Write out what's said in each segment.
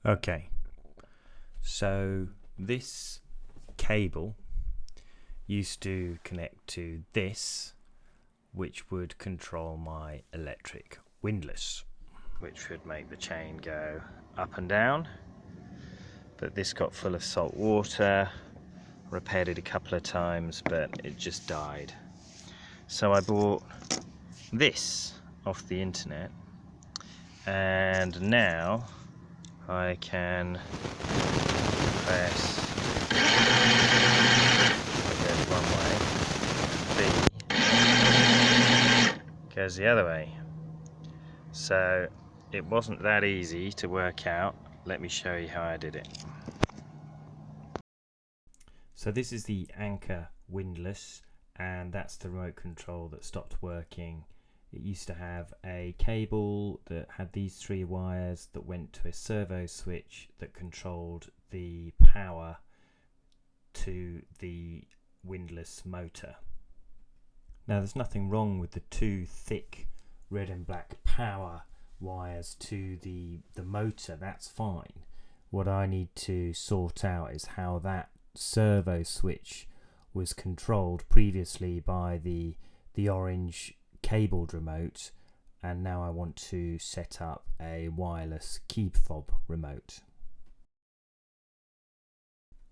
Okay, so this cable used to connect to this, which would control my electric windlass, which would make the chain go up and down. But this got full of salt water, repaired it a couple of times, but it just died. So I bought this off the internet, and now I can press goes one way, B goes the other way. So it wasn't that easy to work out. Let me show you how I did it. So this is the Anchor windlass, and that's the remote control that stopped working. It used to have a cable that had these 3 wires that went to a servo switch that controlled the power to the windlass motor. Now there's nothing wrong with the 2 thick red and black power wires to the motor, that's fine. What I need to sort out is how that servo switch was controlled previously by the orange cabled remote, and now I want to set up a wireless key fob remote.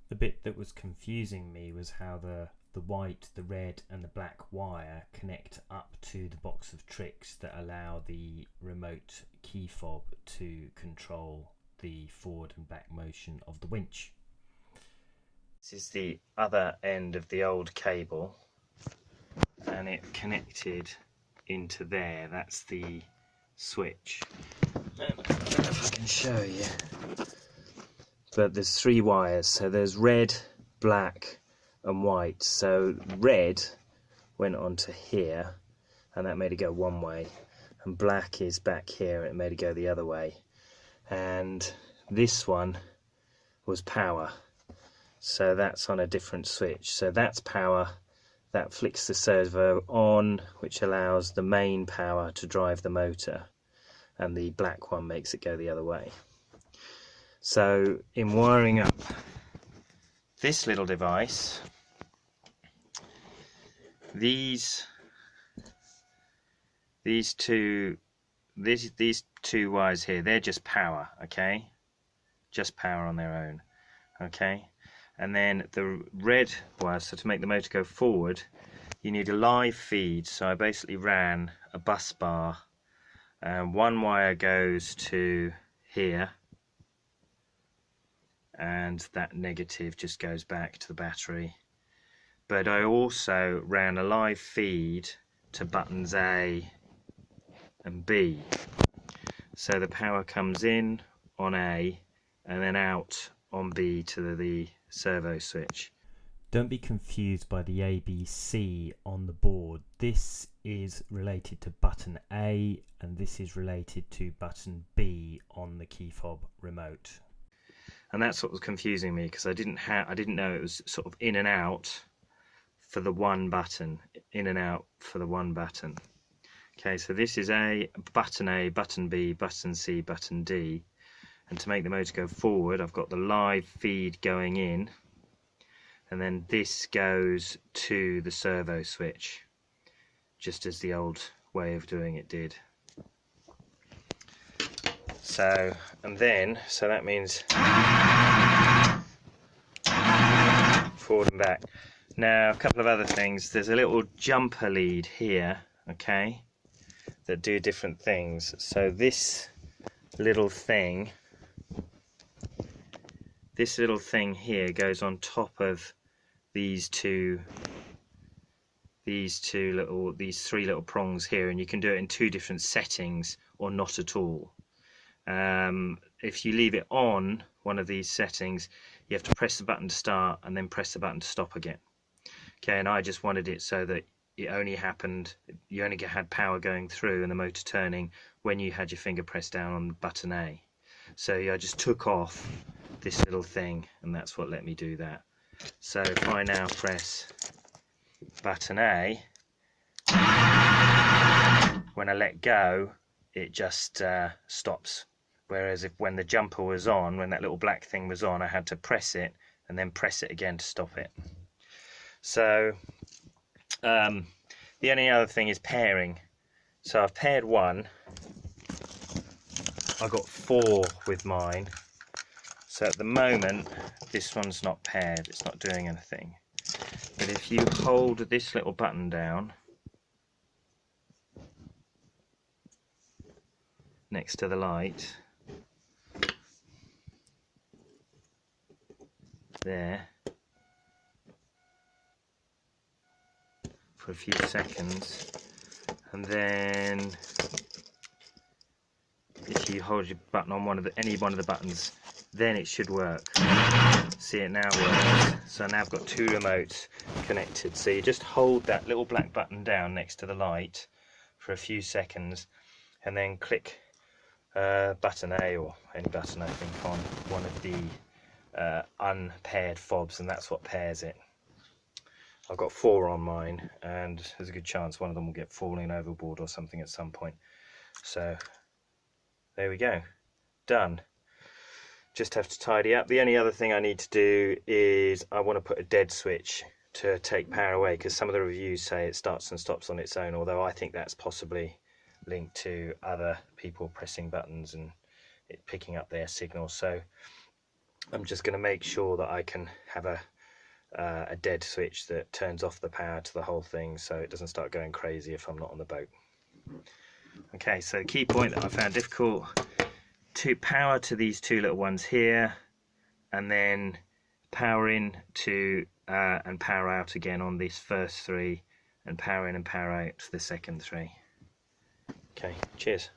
The bit that was confusing me was how the white, the red and the black wire connect up to the box of tricks that allow the remote key fob to control the forward and back motion of the winch. This is the other end of the old cable, and it connected into there. That's the switch. I don't know if I can show you, but there's 3 wires, so there's red, black and white. So red went onto here, and that made it go one way, and black is back here, and it made it go the other way. And this one was power, so that's on a different switch. So that's power. That flicks the servo on, which allows the main power to drive the motor, and the black one makes it go the other way. So in wiring up this little device, these two wires here, they're just power, okay? Just power on their own, okay? And then the red wire, so to make the motor go forward, you need a live feed. So I basically ran a bus bar, and 1 wire goes to here, and that negative just goes back to the battery. But I also ran a live feed to buttons A and B. So the power comes in on A and then out on B to the servo switch. Don't be confused by the ABC on the board. This is related to button A, and this is related to button B on the key fob remote. And that's what was confusing me, because I didn't know it was sort of in and out for the one button, in and out for the one button. Okay, so this is A, button B, button C, button D. And to make the motor go forward, I've got the live feed going in, and then this goes to the servo switch, just as the old way of doing it did. So, and then, so that means forward and back. Now, a couple of other things. There's a little jumper lead here, okay, that do different things. So this little thing here goes on top of these three little prongs here, and you can do it in 2 different settings or not at all. If you leave it on one of these settings, you have to press the button to start and then press the button to stop again. Okay, and I just wanted it so that you only had power going through and the motor turning when you had your finger pressed down on button A. So I just took off this little thing, and that's what let me do that. So if I now press button A, when I let go, it just stops Whereas when the jumper was on, when that little black thing was on, I had to press it and then press it again to stop it. So the only other thing is pairing. So I've paired one. I got 4 with mine. So at the moment, this one's not paired, it's not doing anything. But if you hold this little button down next to the light, there, for a few seconds, and then if you hold your button on any one of the buttons, then it should work. See, it now works. So now I've got 2 remotes connected. So you just hold that little black button down next to the light for a few seconds, and then click button A, or any button I think, on one of the unpaired fobs, and that's what pairs it. I've got 4 on mine, and there's a good chance one of them will get falling overboard or something at some point. So there we go, done. Just have to tidy up. The only other thing I need to do is I want to put a dead switch to take power away, because some of the reviews say it starts and stops on its own, although I think that's possibly linked to other people pressing buttons and it picking up their signal. So I'm just going to make sure that I can have a dead switch that turns off the power to the whole thing, so it doesn't start going crazy if I'm not on the boat. Okay, so the key point that I found difficult: to power to these 2 little ones here, and then power in to and power out again on this first 3, and power in and power out to the second 3. Okay, cheers.